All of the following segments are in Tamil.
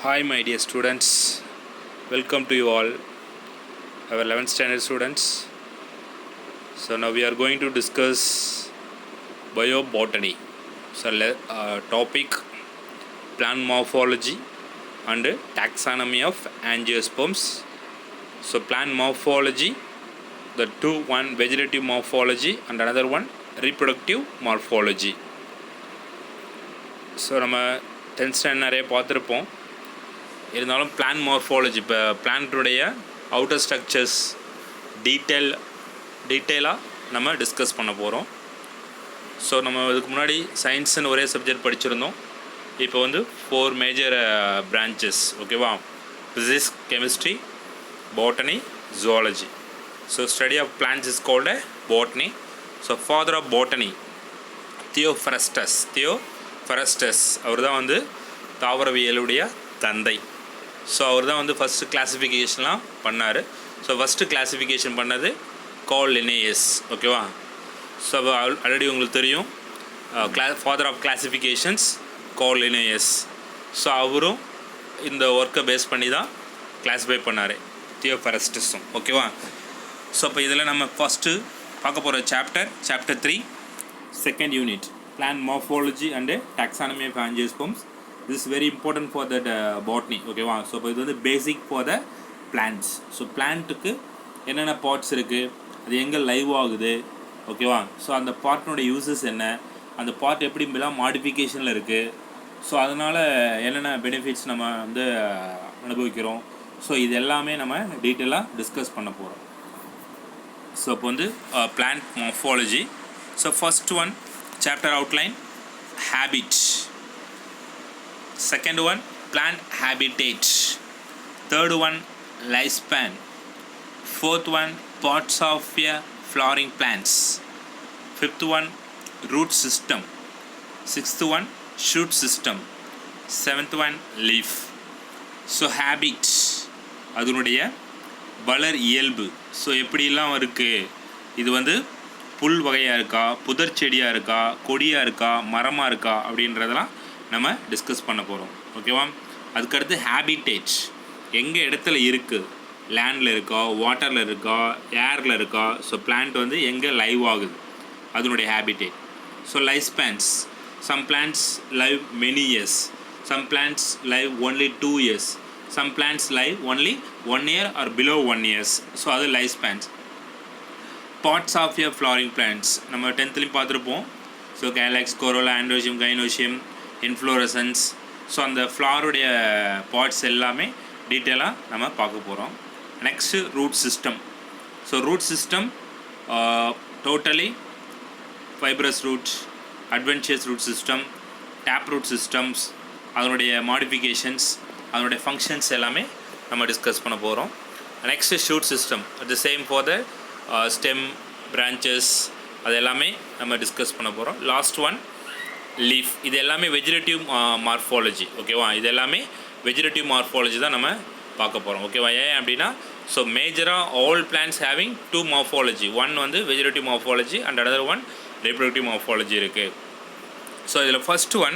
Hi my dear students, welcome to you all, our 11th standard students. So now we are going to discuss biobotany. So topic plant morphology and taxonomy of angiosperms. So plant morphology, the two, one vegetative morphology and another one reproductive morphology. So நம்ம 10th standard நிறைய பார்த்துருப்போம். இருந்தாலும் பிளான்ட் மார்ஃபாலஜி, இப்போ பிளான்ட்டுடைய அவுட்டர் ஸ்ட்ரக்சர்ஸ் டீட்டெயிலாக நம்ம டிஸ்கஸ் பண்ண போகிறோம். ஸோ நம்ம இதுக்கு முன்னாடி சயின்ஸ்னு ஒரே சப்ஜெக்ட் படிச்சிருந்தோம். இப்போ வந்து 4 மேஜர் பிரான்ச்சஸ், ஓகேவா? Physics, chemistry, botany, zoology. So study of plants is called botany. So father of botany Theophrastus, அவர் தான் வந்து தாவரவியலுடைய தந்தை. ஸோ அவர் தான் வந்து ஃபஸ்ட்டு கிளாஸிஃபிகேஷன்லாம் பண்ணார். ஸோ ஃபஸ்ட்டு கிளாஸிஃபிகேஷன் பண்ணது கார்ல் லின்னேயஸ், ஓகேவா? ஸோ ஆல்ரெடி உங்களுக்கு தெரியும், father of classifications Carl Linnaeus. So அவரும் இந்த ஒர்க்கை பேஸ் பண்ணி தான் கிளாஸிஃபை பண்ணார், தியோஃபரஸ்டஸும், ஓகேவா? ஸோ அப்போ இதில் நம்ம ஃபஸ்ட்டு பார்க்க போகிற chapter 3, second unit, plant morphology and taxonomy of angiosperms. This is very important for that botany, ஓகேவா? ஸோ இப்போ இது வந்து basic for the plants. So பிளான்ட்டுக்கு என்னென்ன பார்ட்ஸ் இருக்குது, அது எங்கே லைவ் ஆகுது, ஓகேவா? ஸோ அந்த பார்ட்னுடைய யூசஸ் என்ன, அந்த பார்ட் எப்படி இப்படிலாம் மாடிஃபிகேஷனில் இருக்குது, ஸோ அதனால் என்னென்ன பெனிஃபிட்ஸ் நம்ம வந்து அனுபவிக்கிறோம், ஸோ இது எல்லாமே நம்ம டீட்டெயிலாக டிஸ்கஸ் பண்ண போகிறோம். ஸோ இப்போ வந்து plant morphology. So first one chapter outline, habit. Second one, plant habitat. Third one, lifespan. Fourth one, parts of a flowering plants. Fifth one, root system. Sixth one, shoot system. Seventh one, leaf. So habit, அதனுடைய வளர் இயல்பு. ஸோ எப்படிலாம் இருக்குது, இது வந்து புல் வகையாக இருக்கா, புதர் செடியாக இருக்கா, கொடியாக இருக்கா, மரமாக இருக்கா அப்படின்றதெல்லாம் நம்ம டிஸ்கஸ் பண்ண போகிறோம், ஓகேவா? அதுக்கடுத்து ஹேபிடேட், எங்கே இடத்துல இருக்குது, லேண்டில் இருக்கா, வாட்டரில் இருக்கா, ஏரில் இருக்கா, ஸோ பிளான்ட் வந்து எங்கே லைவ் ஆகுது, அதனுடைய habitat. So life spans, some plants live many years, some plants live only 2 years, some plants live only 1 year or below 1 years. So அது life spans. Parts of a flowering plants நம்ம 10th பார்த்துருப்போம். So calyx, corolla, androecium, gynoecium, inflorescence. So அந்த ஃப்ளாருடைய பார்ட்ஸ் எல்லாமே டீட்டெயிலாக நம்ம பார்க்க போகிறோம். Next root system. So root system totally fibrous root, adventitious root system, tap root systems, அதனுடைய மாடிஃபிகேஷன்ஸ், அதனுடைய ஃபங்க்ஷன்ஸ் எல்லாமே நம்ம டிஸ்கஸ் பண்ண போகிறோம். Next shoot system, the same for the stem, branches, அது எல்லாமே நம்ம டிஸ்கஸ் பண்ண போகிறோம். Last one leaf. இது எல்லாமே வெஜிடேட்டிவ் மார்ஃபாலஜி, ஓகேவா? இது எல்லாமே வெஜிடேட்டிவ் மார்ஃபாலஜி தான் நம்ம பார்க்க போகிறோம், ஓகேவா? ஏன் அப்படின்னா, ஸோ மேஜராக all plants having 2 morphology, one வந்து vegetative morphology and another one reproductive morphology இருக்குது. ஸோ இதில் first one,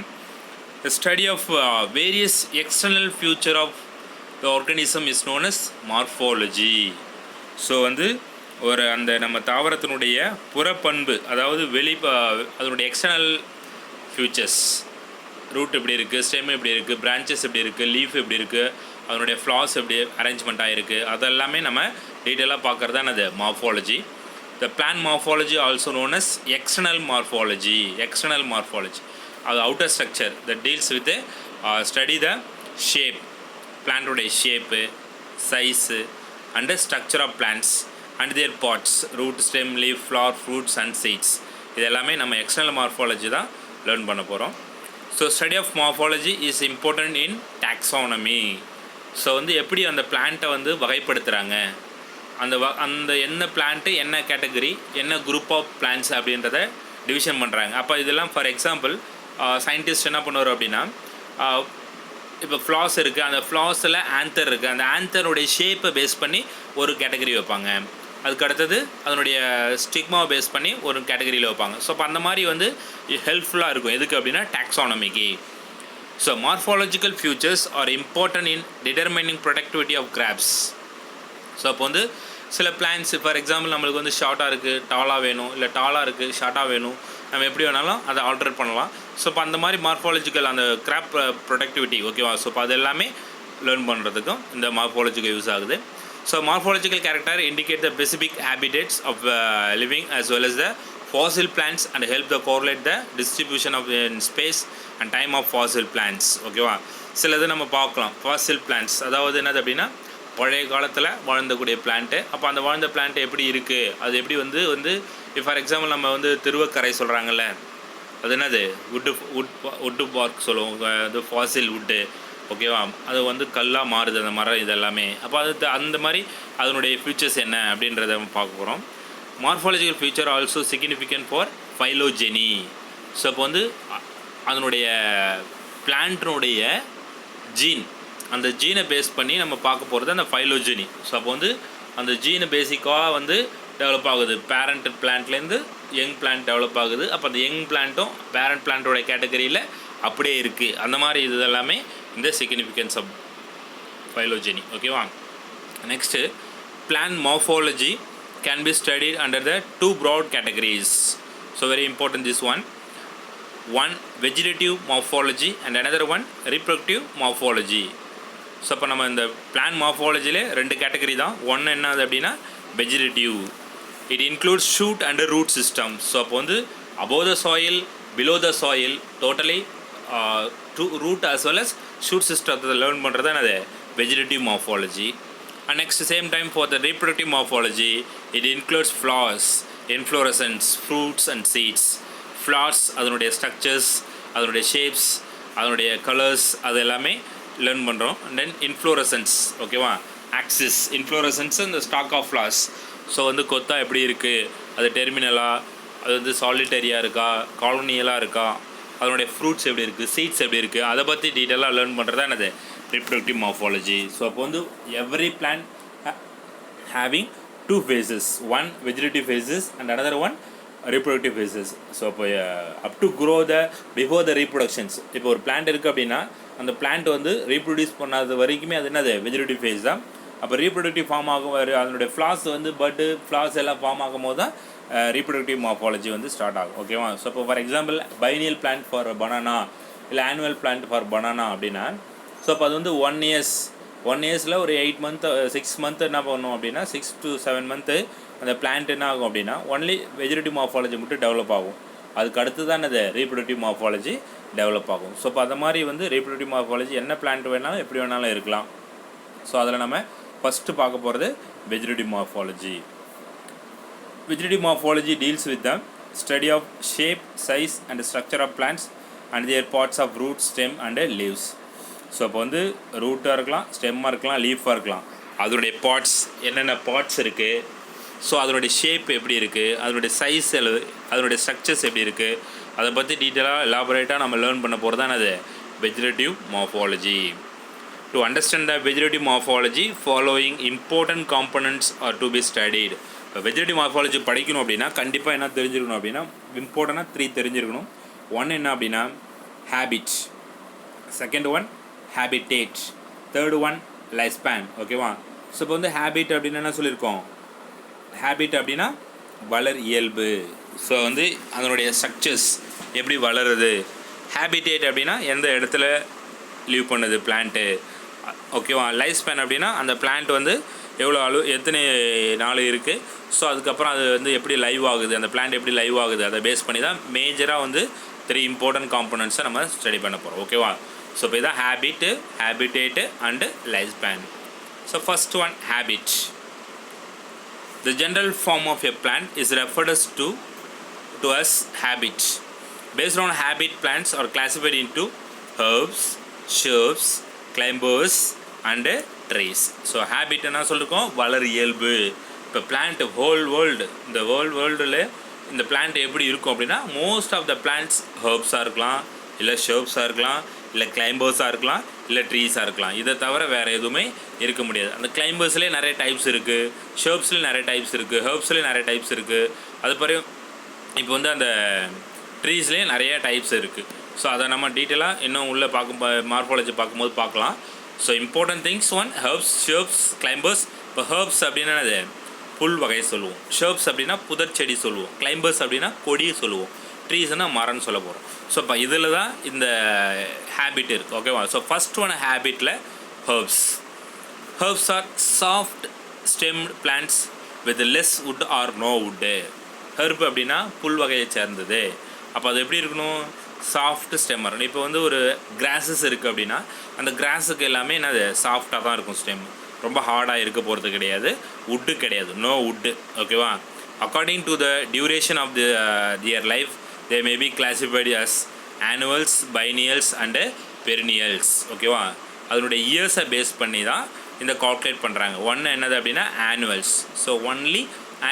the study of various external feature of the organism is known as morphology. So வந்து ஒரு அந்த நம்ம தாவரத்தினுடைய புறப்பண்பு, அதாவது அதனுடைய எக்ஸ்டர்னல் ஃபியூச்சர்ஸ், ரூட் எப்படி இருக்குது, ஸ்டெம் எப்படி இருக்குது, பிரான்ச்சஸ் எப்படி இருக்குது, லீஃப் எப்படி இருக்குது, அதனுடைய ஃப்ளாஸ் எப்படி அரேஞ்ச்மெண்ட் ஆகிருக்கு, அதெல்லாமே நம்ம டீட்டெயிலாக பார்க்குறது தான் அது morphology. The plant morphology also known as external morphology. அது outer structure that deals with study the shape, பிளான்ட்டுடைய shape, size and structure of plants and their parts, root, stem, leaf, flower, fruits and seeds. இது எல்லாமே நம்ம எக்ஸ்டர்னல் மார்ஃபாலஜி தான் லேர்ன் பண்ண போகிறோம். So study of morphology is important in taxonomy. So வந்து எப்படி அந்த பிளான்ட்டை வந்து வகைப்படுத்துகிறாங்க, அந்த என்ன பிளான்ட்டு, என்ன கேட்டகரி, என்ன குரூப் ஆஃப் பிளான்ட்ஸ் அப்படின்றத டிவிஷன் பண்ணுறாங்க. அப்போ இதெல்லாம் ஃபார் எக்ஸாம்பிள் சயின்டிஸ்ட் என்ன பண்ணுவார் அப்படின்னா, இப்போ ஃப்ளாஸ் இருக்குது, அந்த ஃப்ளாஸில் ஆன்தர் இருக்குது, அந்த ஆன்தருடைய ஷேப்பை பேஸ் பண்ணி ஒரு கேட்டகரி வைப்பாங்க. அதுக்கு அடுத்தது அதனுடைய ஸ்டிக்மாவை பேஸ் பண்ணி ஒரு கேட்டகரியில் வைப்பாங்க. ஸோ அப்போ அந்த மாதிரி வந்து ஹெல்ப்ஃபுல்லாக இருக்கும். எதுக்கு அப்படின்னா டாக்ஸானமிக்கு. So morphological features are important in determining productivity of crops. So அப்போ வந்து சில பிளான்ஸ் ஃபார் எக்ஸாம்பிள் நம்மளுக்கு வந்து ஷார்ட்டாக இருக்குது டாலாக வேணும், இல்லை டாலாக இருக்குது ஷார்ட்டாக வேணும், நம்ம எப்படி வேணாலும் அதை ஆல்டர் பண்ணலாம். ஸோ இப்போ அந்த மாதிரி மார்ஃபாலஜிக்கல் அந்த கிராப் ப்ரொடக்டிவிட்டி ஓகேவா. ஸோ இப்போ அது எல்லாமே லேர்ன் பண்ணுறதுக்கும் இந்த மார்ஃபாலஜிக்கல் யூஸ் ஆகுது. So morphological character indicate the specific habitats of living as well as the fossil plants and help the correlate the distribution of in space and time of fossil plants ஓகேவா. சிலது நம்ம பார்க்கலாம் fossil plants, அதாவது என்னது அப்படின்னா பழைய காலத்தில் வாழ்ந்தக்கூடிய பிளான்ட்டு. அப்போ அந்த வாழ்ந்த பிளான்ட்டு எப்படி இருக்குது, அது எப்படி வந்து ஃபார் எக்ஸாம்பிள் நம்ம வந்து திருவக்கரை சொல்கிறாங்கல்ல, அது என்னது உட்டு பார்க் சொல்லுவோம், அது ஃபாசில் வுட்டு ஓகேவா. அது வந்து கல்லாக மாறுது அந்த மரம் இதெல்லாமே. அப்போ அது அந்த மாதிரி அதனுடைய ஃபியூச்சர்ஸ் என்ன அப்படின்றத நம்ம பார்க்க போகிறோம். Morphological feature also significant for phylogeny. So அப்போ வந்து அதனுடைய பிளான்ட்னுடைய ஜீன், அந்த ஜீனை பேஸ் பண்ணி நம்ம பார்க்க போகிறது அந்த ஃபைலோஜெனி. ஸோ அப்போ வந்து அந்த ஜீனை பேசிக்காக வந்து டெவலப் ஆகுது. பேரண்ட் பிளான்ட்லேருந்து யங் பிளான்ட் டெவலப் ஆகுது. அப்போ அந்த யங் பிளான்ட்டும் பேரண்ட் பிளான்ட்டோட கேட்டகரியில் அப்படியே இருக்குது. அந்த மாதிரி இது எல்லாமே இந்த சிக்னிஃபிகன்ஸ் ஆஃப் ஃபைலோஜெனி ஓகேவா. Next plant morphology can be studied under the two broad categories. So very important this one vegetative morphology and another one reproductive morphology. So அப்போ நம்ம இந்த பிளான்ட் மார்ஃபாலஜியில் ரெண்டு கேட்டகரி தான். ஒன்று என்னது அப்படின்னா vegetative, it includes shoot and root system. So அப்போ வந்து above the soil below the soil totally root as well as shoot சிஸ்டத்தை லேர்ன் பண்ணுறது தான் அது vegetative morphology. And next same time for the reproductive morphology it includes flowers, inflorescence, fruits and seeds. Flowers அதனுடைய ஸ்ட்ரக்சர்ஸ், அதனுடைய ஷேப்ஸ், அதனுடைய கலர்ஸ் அது எல்லாமே லேர்ன் பண்ணுறோம். அண்ட் தென் இன்ஃப்ளோரசன்ஸ் ஓகேவா, ஆக்சிஸ் இன்ஃப்ளோரசன்ஸ் இந்த ஸ்டாக் ஆஃப் ஃப்ளார்ஸ். ஸோ வந்து கொத்தா எப்படி இருக்குது, அது டெர்மினலாக, அது வந்து சாலிட்டரியாக இருக்கா, காலோனியலாக இருக்கா, அதனுடைய ஃப்ரூட்ஸ் எப்படி இருக்குது, சீட்ஸ் எப்படி இருக்குது, அதை பற்றி டீட்டெயிலாக லேர்ன் பண்ணுறது தான் என்னது reproductive morphology. So அப்போ வந்து every plant having two phases, one vegetative phases and another one reproductive phases. So அப்போ up to grow the before the reproductions. இப்போ ஒரு பிளான்ட் இருக்குது அப்படின்னா அந்த பிளான்ட் வந்து ரீப்ரொடியூஸ் பண்ணாத வரைக்குமே அது என்னது வெஜிடேட்டிவ் ஃபேஸ் தான். அப்போ ரீப்ரொடக்டிவ் ஃபார்ம் ஆகும், அதனுடைய ஃப்ளாஸ் வந்து பட்டு ஃப்ளாஸ் எல்லாம் ஃபார்ம் ஆகும் போது தான் ரீப்ரொடக்டிவ் மார்ஃபாலஜி வந்து ஸ்டார்ட் ஆகும் ஓகேவா. ஸோ இப்போ for example biennial plant for banana இல்லை ஆனுவல் பிளான்ட் ஃபார் பனானா அப்படின்னா ஸோ அப்போ அது வந்து 1 இயர்ஸில் ஒரு 8 month 6 month என்ன பண்ணணும் அப்படின்னா 6 to 7 month அந்த பிளான்ட் என்ன ஆகும் அப்படின்னா ஒன்லி வெஜிடேட்டிவ் மார்ஃபாலஜி மட்டும் டெவலப் ஆகும். அதுக்கு அடுத்து தான் அது ரீப்ரொடக்டிவ் மார்ஃபாலஜி டெவலப் ஆகும். ஸோ அப்போ அந்த மாதிரி வந்து ரீப்ரொடக்டிவ் மார்ஃபாலஜி என்ன பிளான்ட் வேணாலும் எப்படி வேணாலும் இருக்கலாம். ஸோ அதில் நம்ம ஃபஸ்ட்டு பார்க்க போகிறது vegetative morphology. Vegetative morphology deals with the study of shape, size and structure of plants and their parts of root, stem and leaves. So அப்போ வந்து ரூட்டாக இருக்கலாம், ஸ்டெம்மாக இருக்கலாம், லீஃபாக இருக்கலாம், அதனுடைய பார்ட்ஸ் என்னென்ன பார்ட்ஸ் இருக்குது, ஸோ அதனுடைய ஷேப் எப்படி இருக்குது, அதனுடைய சைஸ், அதனுடைய ஸ்ட்ரக்சர்ஸ் எப்படி இருக்குது, அதை பற்றி டீட்டெயிலாக எலாபரேட்டாக நம்ம லேர்ன் பண்ண போகிறது தான் அது vegetative morphology. To understand the vegetative morphology following important components are to be studied. இப்போ வெஜிடேட்டிவ் மார்ஃபாலஜி படிக்கணும் அப்படின்னா கண்டிப்பாக என்ன தெரிஞ்சிருக்கணும் அப்படின்னா இம்பார்ட்டனாக 3 தெரிஞ்சிருக்கணும். ஒன்று என்ன அப்படின்னா habit, second one habitat, third one life span ஓகேவா. ஸோ இப்போ வந்து ஹேபிட் அப்படின்னு என்ன சொல்லியிருக்கோம், ஹேபிட் அப்படின்னா வளர் இயல்பு. ஸோ வந்து அதனுடைய ஸ்ட்ரக்சர்ஸ் எப்படி வளருது. ஹேபிடேட் அப்படின்னா எந்த இடத்துல லீவ் பண்ணுது பிளான்ட்டு ஓகேவா. லைஃப் ஸ்பேன் அப்படின்னா அந்த பிளான்ட் வந்து எவ்வளோ எத்தனை நாள் இருக்குது, ஸோ அதுக்கப்புறம் அது வந்து எப்படி லைவ் ஆகுது, அந்த பிளான்ட் எப்படி லைவ் ஆகுது, அதை பேஸ் பண்ணி தான் மேஜராக வந்து 3 இம்பார்ட்டன்ட் காம்பனன்ட்ஸை நம்ம ஸ்டடி பண்ண போகிறோம் ஓகேவா. ஸோ இப்போ இதான் habit, habitat and life span. So first one habit. The general form of a plant is referred to as habit. Based on habit, plants are classified into herbs, shrubs, climbers and trees. So habit என்ன சொல்லியிருக்கோம், வளர் இயல்பு. இப்போ பிளான்ட் இந்த வேர்ல்டில் இந்த பிளான்ட் எப்படி இருக்கும் அப்படின்னா மோஸ்ட் ஆஃப் த பிளான்ட்ஸ் ஹெர்ப்ஸாக இருக்கலாம், இல்லை ஷர்ப்ஸாக இருக்கலாம், இல்லை கிளைம்பர்ஸாக இருக்கலாம், இல்லை ட்ரீஸாக இருக்கலாம். இதை தவிர வேறு எதுவுமே இருக்க முடியாது. அந்த கிளைம்பர்ஸ்லேயே நிறைய டைப்ஸ் இருக்குது, ஷர்ப்ஸ்லேயும் நிறைய டைப்ஸ் இருக்குது, ஹெர்ப்ஸ்லேயும் நிறைய டைப்ஸ் இருக்குது. அது பிறகு இப்போ வந்து அந்த ட்ரீஸ்லேயும் நிறைய டைப்ஸ் இருக்குது. ஸோ அதை நம்ம டீட்டெயிலாக இன்னும் உள்ளே மார்ஃபாலஜி பார்க்கும்போது பார்க்கலாம். So important things one herbs, shrubs, climbers. இப்போ ஹெர்ப்ஸ் அப்படின்னா அது புல் வகையை சொல்லுவோம், ஷர்ப்ஸ் அப்படின்னா புதர் செடி சொல்லுவோம், கிளைம்பர்ஸ் அப்படின்னா கொடியை சொல்லுவோம், ட்ரீஸ்னால் மரம்னு சொல்ல போகிறோம். ஸோ இப்போ இதில் தான் இந்த ஹேபிட் இருக்குது. ஓகேவா? ஸோ ஃபஸ்ட் ஒன் ஹேபிட்டில் herbs. Herbs are soft stemmed plants with less wood or no wood. Herb அப்படின்னா புல் வகையை சேர்ந்தது. அப்போ அது எப்படி இருக்கணும்? Soft stemmed. இப்போ வந்து ஒரு கிராஸஸ் இருக்குது அப்படின்னா அந்த கிராஸுக்கு எல்லாமே என்னது சாஃப்டாக தான் இருக்கும் ஸ்டெம், ரொம்ப ஹார்டாக இருக்க போகிறது கிடையாது, வுட்டு கிடையாது, நோ வுட்டு. ஓகேவா? According to the duration of their life they may be classified as annuals, biennials and perennials. ஓகேவா? அதனுடைய இயர்ஸை பேஸ் பண்ணி தான் இந்த கால்குலேட் பண்ணுறாங்க. ஒன்று என்னது அப்படின்னா ஆனுவல்ஸ். ஸோ ஒன்லி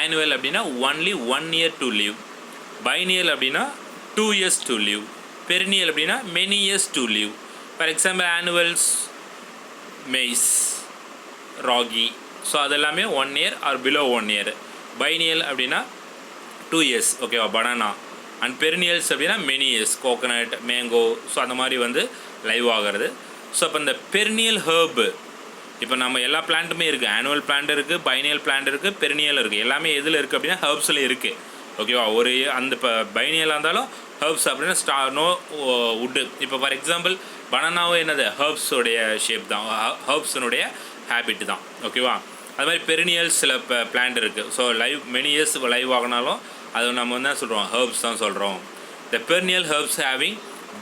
ஆனுவல் அப்படின்னா only 1 year to live. Biennial அப்படின்னா 2 years to live. பெரினியல் அப்படின்னா many years to live. For example annuals maize, ragi. So அதெல்லாமே 1 year or below 1 year. Biennial அப்படின்னா 2 years. ஓகேவா? பனானா. அண்ட் பெரினியல்ஸ் அப்படின்னா many years, coconut, mango. So அந்த மாதிரி வந்து லைவ் ஆகிறது. ஸோ அப்போ இந்த பெரினியல் ஹெர்பு, இப்போ நம்ம எல்லா பிளான்ட்டுமே இருக்குது, ஆனுவல் பிளான்ட் இருக்குது, பைனியல் பிளான்ட் இருக்குது, பெரினியல் இருக்குது. எல்லாமே எதில் இருக்குது அப்படின்னா ஹெர்ப்ஸில் இருக்குது. ஓகேவா? ஒரு அந்த இப்போ பைனியலாக இருந்தாலும் ஹெர்ப்ஸ் அப்படின்னா நோ வுட்டு. இப்போ ஃபார் எக்ஸாம்பிள் பனானாவும் என்னது ஹெர்ப்ஸோடைய ஷேப் தான், ஹெர்ப்ஸினுடைய ஹேபிட் தான். ஓகேவா? அது மாதிரி பெரினியல்ஸ் சில பிளான்ட் இருக்குது. ஸோ மெனி இயர்ஸ் லைவ் ஆகினாலும் அது நம்ம என்ன சொல்கிறோம்? ஹெர்ப்ஸ் தான் சொல்கிறோம். The perennial herbs having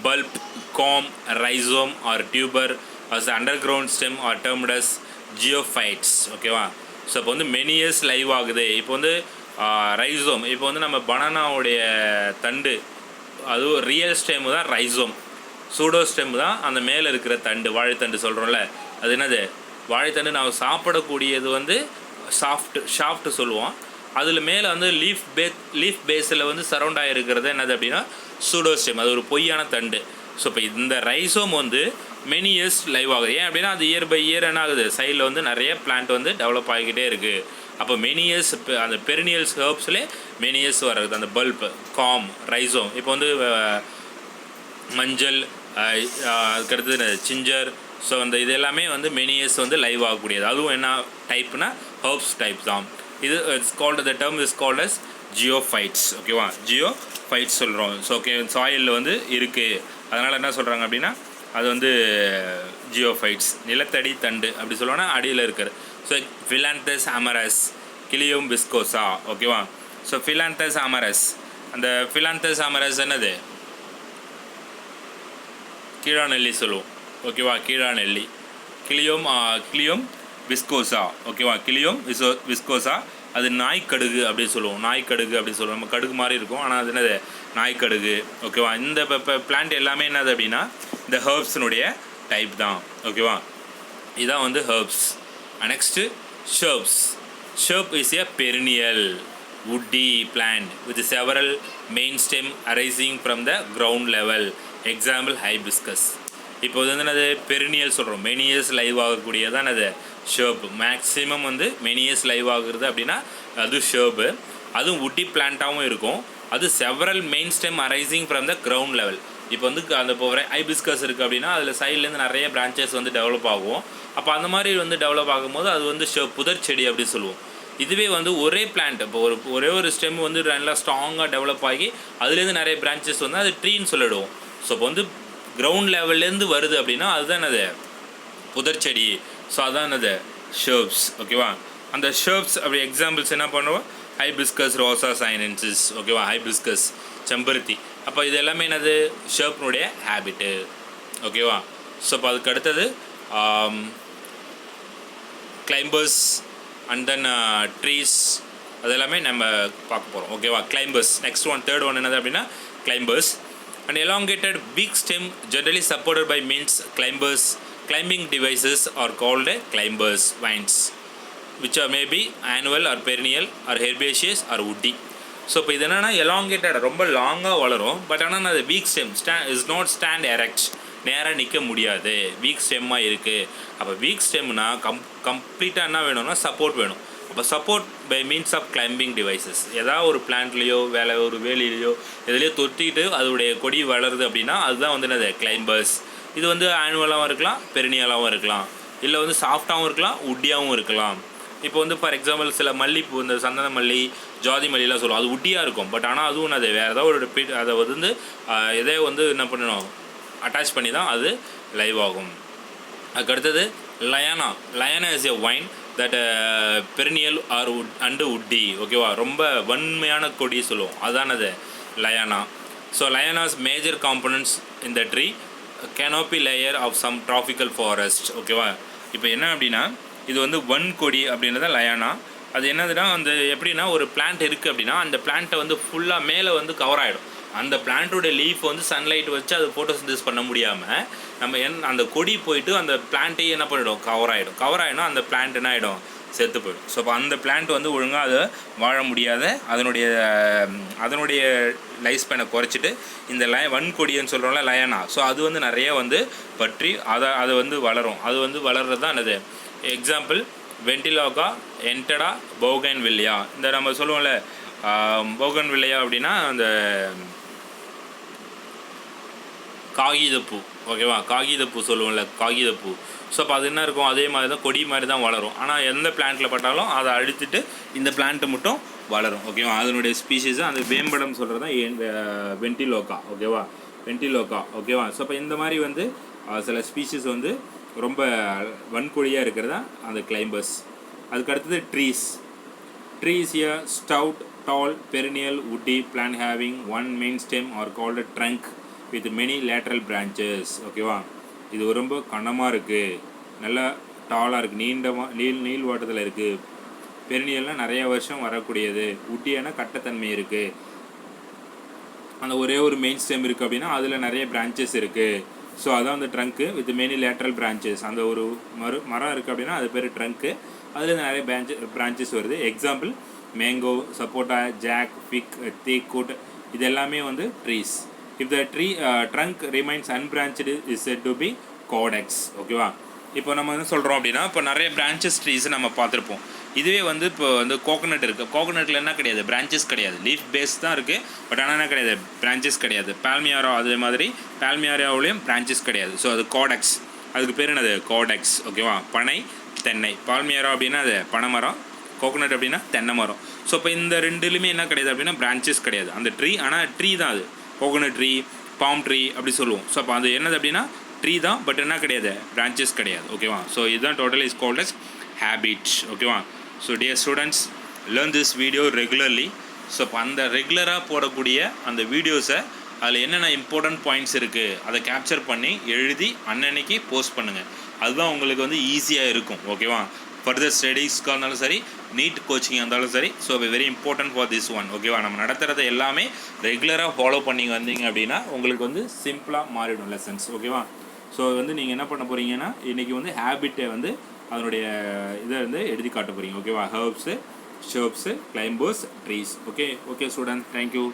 bulb, corm, rhizome or tuber as the underground stem are termed as geophytes. ஓகேவா? ஸோ இப்போ வந்து மெனி இயர்ஸ் லைவ் ஆகுது. இப்போ வந்து ரைசோம், இப்போ வந்து நம்ம பனானாவுடைய தண்டு, அதுவும் ரியல் ஸ்டெம்மு தான் ரைசோம், சூடோ ஸ்டெம் தான் அந்த மேலே இருக்கிற தண்டு, வாழைத்தண்டு சொல்கிறோம்ல, அது என்னது வாழைத்தண்டு. நம்ம சாப்பிடக்கூடியது வந்து ஷாஃப்ட்டு சொல்லுவோம். அதில் மேலே வந்து லீஃப் பேஸில் வந்து சரௌண்ட் ஆகிருக்கிறது என்னது அப்படின்னா சூடோ ஸ்டெம், அது ஒரு பொய்யான தண்டு. ஸோ இப்போ இந்த ரைசோம் வந்து மெனி இயர்ஸ் லைவ் ஆகுது. ஏன் அப்படின்னா அது இயர் பை இயர் என்ன ஆகுது, சைடில் வந்து நிறைய பிளான்ட் வந்து டெவலப் ஆகிக்கிட்டே இருக்குது. அப்போ மெனி இயர்ஸ் அந்த பெரினியல்ஸ் ஹெர்ப்ஸ்லேயே மெனி இயர்ஸ் வர்றது அந்த பல்ப், காம், ரைசோம். இப்போ வந்து மஞ்சள், அதுக்கடுத்து சிஞ்சர். ஸோ அந்த இது எல்லாமே வந்து மெனி இயர்ஸ் வந்து லைவ் ஆகக்கூடியது. அதுவும் என்ன டைப்னா ஹெர்ப்ஸ் டைப் தான். இது it's called, the term is called as geophytes. ஓகேவா? ஜியோஃபைட்ஸ் சொல்கிறோம். ஸோ ஓகே, சாயிலில் வந்து இருக்குது, அதனால் என்ன சொல்கிறாங்க அப்படின்னா அது வந்து ஜியோஃபைட்ஸ், நிலத்தடி தண்டு அப்படி சொல்லுவோன்னா அடியில் இருக்கிறது. ஸோ ஃபிலாந்தஸ் அமரஸ், கிளியோம் விஸ்கோசா. ஓகேவா? ஸோ ஃபிலாந்தஸ் அமரஸ், அந்த ஃபிலாந்தஸ் அமரஸ் என்னது கீழாநெல்லி சொல்லுவோம். ஓகேவா? கீழாநெல்லி. கிளியோம் விஸ்கோசா. ஓகேவா? கிளியோம் விஸ்கோசா. அது நாய்க்கடுகு அப்படின்னு சொல்லுவோம். நாய்க்கடுகு அப்படின்னு சொல்லுவோம். நம்ம கடுகு மாதிரி இருக்கும், ஆனால் அது என்னது நாய்க்கடுகு. ஓகேவா? இந்த பிளான்ட் எல்லாமே என்னது அப்படின்னா இந்த ஹெர்ப்ஸினுடைய டைப் தான். ஓகேவா? இதுதான் வந்து herbs. Next shrubs. Shrub is a perennial woody plant with several main stem arising from the ground level. Example hibiscus. இப்போ வந்து என்னது பெரினியல் சொல்கிறோம், மெனி இயர்ஸ் லைவ் ஆகக்கூடியதான் அது ஷர்ப். மேக்ஸிமம் வந்து மெனி இயர்ஸ் லைவ் ஆகுறது அப்படின்னா அது ஷர்பு. அதுவும் வுட்டி பிளான்ட்டாகவும் இருக்கும். அது several main stem arising from the ground level. இப்போ வந்து அந்த இப்போ ஹைபிஸ்கஸ் இருக்குது அப்படின்னா அதில் சைட்லேருந்து நிறைய பிரான்ச்சஸ் வந்து டெவலப் ஆகும். அப்போ அந்த மாதிரி வந்து டெவலப் ஆகும்போது அது வந்து புதர் செடி அப்படின்னு சொல்லுவோம். இதுவே வந்து ஒரே பிளான்ட், இப்போ ஒரே ஒரு ஸ்டெம் வந்து நல்லா ஸ்ட்ராங்காக டெவலப் ஆகி அதுலேருந்து நிறைய பிரான்ச்சஸ் வந்து அது ட்ரீன்னு சொல்லிடுவோம். ஸோ இப்போ வந்து கிரவுண்ட் லெவல்லேருந்து வருது அப்படின்னா அதுதான் என்னது புதர் செடி. ஸோ அதுதான் என்னது ஷர்ப்ஸ். ஓகேவா? அந்த ஷர்ப்ஸ் அப்படி எக்ஸாம்பிள்ஸ் என்ன பண்ணுவோம், ஹைபிஸ்கஸ் ரோசா சைனன்சிஸ். ஓகேவா? ஹைபிஸ்கஸ், செம்பருத்தி. அப்போ இது எல்லாமே என்னது ஷர்ப்னுடைய ஹேபிட்டு. ஓகேவா? ஸோ இப்போ அதுக்கு அடுத்தது கிளைம்பர்ஸ் அண்ட் தென் ட்ரீஸ், அது எல்லாமே நம்ம பார்க்க போகிறோம். ஓகேவா? Climbers. Next one, third one என்னது அப்படின்னா climbers. An elongated weak stem generally supported by means climbing devices are called climbers vines, which are maybe annual or perennial or herbaceous or woody. So இப்போ இது என்னென்னா எலாங்கேட்டட், ரொம்ப லாங்காக வளரும். பட் ஆனால் அது week stem is not stand erect, நேராக நிற்க முடியாது, வீக் ஸ்டெம்மாக இருக்குது. அப்போ வீக் ஸ்டெம்னா கம்ப்ளீட்டாக என்ன வேணும்னா சப்போர்ட் வேணும். அப்போ support by means of climbing devices. ஏதாவது ஒரு பிளான்ட்லேயோ ஒரு வேலியிலையோ எதுலேயோ தொட்டிட்டு அதோடைய கொடி வளருது அப்படின்னா அதுதான் வந்து என்னது கிளைம்பர்ஸ். இது வந்து ஆனுவலாகவும் இருக்கலாம், பெரினியலாகவும் இருக்கலாம், இல்லை வந்து சாஃப்டாகவும் இருக்கலாம், உட்டியாகவும் இருக்கலாம். இப்போ வந்து ஃபார் எக்ஸாம்பிள் சில மல்லிப்பூ, இந்த சந்தன மல்லி, ஜாதி மல்லிலாம் சொல்லுவோம், அது உட்டியாக இருக்கும். பட் ஆனால் அதுவும் அது வேறு ஏதாவது ஒரு அதை வந்து எதே வந்து என்ன பண்ணணும், அட்டாச் பண்ணி தான் அது லைவ் ஆகும். அதுக்கடுத்தது liana. Liana is a vine that perennial or and woody. ஓகேவா, ரொம்ப வன்மையான கொடி சொல்லுவோம், அதானது liana. So lianas major components இந்த tree canopy layer of some tropical forest. ஓகேவா, இப்போ என்ன அப்படின்னா இது வந்து வன் கொடி அப்படின்றத லயானா. அது என்னதுன்னா அந்த எப்படின்னா ஒரு பிளான்ட் இருக்குது அப்படின்னா அந்த பிளான்ட்டை வந்து ஃபுல்லாக மேலே வந்து கவர் ஆகிடும். அந்த பிளான்ட்டோட லீஃப் வந்து சன்லைட் வச்சு அது ஃபோட்டோசிந்தசிஸ் பண்ண முடியாமல் நம்ம அந்த கொடி போயிட்டு அந்த பிளான்ட்டையே என்ன பண்ணிவிடும், கவர் ஆகிடும். அந்த பிளான்ட் என்ன ஆகிடும், செத்து போயிடும். ஸோ அப்போ அந்த பிளான்ட் வந்து ஒழுங்காக அதை வாழ முடியாத அதனுடைய லைஃப் ஸ்பேனை குறைச்சிட்டு இந்த வன் கொடின்னு சொல்கிறோம்ல லயானா. ஸோ அது வந்து நிறைய வந்து பற்றி அதை வந்து வளரும். அது வந்து வளர்றது தான் என்னது, எக்ஸாம்பிள் வென்டிலோகா, என்டடா, பௌகன்வில்லியா. இந்த நம்ம சொல்லுவோம்ல பௌகன்வில்லியா அப்படின்னா அந்த காகிதப்பூ. ஓகேவா, காகிதப்பூ சொல்லுவோம்ல, காகிதப்பூ. ஸோ அப்போ அது என்ன இருக்கும், அதே மாதிரி தான் கொடி மாதிரி தான் வளரும். ஆனால் எந்த பிளான்ட்டில் பட்டாலும் அதை அழித்துட்டு இந்த பிளான்ட்டு மட்டும் வளரும். ஓகேவா, அதனுடைய ஸ்பீஷீஸு அந்த வேம்படம் சொல்கிறது தான் வென்டிலோகா. ஓகேவா, வென்டிலோகா. ஓகேவா, ஸோ அப்போ இந்த மாதிரி வந்து சில ஸ்பீஷீஸ் வந்து ரொம்ப வன்கொடியாக இருக்கிறதா அந்த கிளைம்பர்ஸ். அதுக்கு அடுத்தது trees. Trees a stout, tall, perennial, woody plant having one main stem or called a trunk with many lateral branches. ஓகேவா, இது ரொம்ப கனமாக இருக்குது, நல்லா டாலாக இருக்குது, நீள் வாட்டத்தில் இருக்குது. பெரினியல்னால் நிறைய வருஷம் வரக்கூடியது. உட்டியான கட்டத்தன்மை இருக்குது. அந்த ஒரே ஒரு மெயின் ஸ்டெம் இருக்குது அப்படின்னா அதில் நிறைய பிரான்ச்சஸ் இருக்குது. ஸோ அதான் அந்த trunk with many lateral branches. அந்த ஒரு மரம் இருக்குது அப்படின்னா அது பேர் ட்ரங்க்கு. அதில் நிறைய பிரான்ச்சஸ் வருது. Example mango, sapota, jack, fig, teakwood, இது எல்லாமே வந்து trees. If the trunk remains unbranched is said to be caudex. ஓகேவா, இப்போ நம்ம என்ன சொல்கிறோம் அப்படின்னா இப்போ நிறைய பிரான்ச்சஸ் ட்ரீஸ் நம்ம பார்த்துருப்போம். இதுவே வந்து இப்போ வந்து கோகோனட் இருக்குது. கோகோனட்டில் என்ன கிடையாது, பிரான்ச்சஸ் கிடையாது, லீஃப் பேஸ் தான் இருக்குது. பட் ஆனால் என்ன கிடையாது, பிரான்ச்சஸ் கிடையாது. பால்மியாரா அதே மாதிரி பால்மியாராவிலையும் பிரான்ச்சஸ் கிடையாது. ஸோ அது கோடெக்ஸ். அதுக்கு பேர் என்னது, கோடெக்ஸ். ஓகேவா, பனை, தென்னை. பால்மியாரா அப்படின்னா அது பனைமரம், கோகோனட் அப்படின்னா தென்னை மரம். ஸோ இப்போ இந்த ரெண்டுலையுமே என்ன கிடையாது அப்படின்னா பிரான்ச்சஸ் கிடையாது அந்த ட்ரீ. ஆனால் ட்ரீ தான் அது, கோகோனட் ட்ரீ, பாம் ட்ரீ அப்படி சொல்லுவோம். ஸோ அப்போ அது என்னது அப்படின்னா ட்ரீ தான், பட் என்ன கிடையாது, பிரான்ச்சஸ் கிடையாது. ஓகேவா, ஸோ இதுதான் total is called as habit. ஓகேவா, so dear students, learn this video regularly. So இப்போ அந்த ரெகுலராக போடக்கூடிய அந்த வீடியோஸை அதில் என்னென்ன இம்பார்ட்டன்ட் பாயிண்ட்ஸ் இருக்குது அதை கேப்சர் பண்ணி எழுதி அன்னன்னைக்கு போஸ்ட் பண்ணுங்கள். அதுதான் உங்களுக்கு வந்து ஈஸியாக இருக்கும். ஓகேவா, ஃபர்தர் ஸ்டடீஸ்க்காக இருந்தாலும் சரி, நீட் கோச்சிங்காக இருந்தாலும் சரி. So very important for this one. ஓகேவா, நம்ம நடத்துகிறத எல்லாமே ரெகுலராக ஃபாலோ பண்ணி வந்தீங்க அப்படின்னா உங்களுக்கு வந்து சிம்பிளாக மாறிடும் லெசன்ஸ். ஓகேவா, ஸோ வந்து நீங்கள் என்ன பண்ண போகிறீங்கன்னா இன்றைக்கி வந்து ஹேபிட்டை வந்து அதனுடைய இதை வந்து எழுதி காட்ட போகிறீங்க. ஓகேவா, herbs, shrubs, climbers, trees. Okay student, thank you.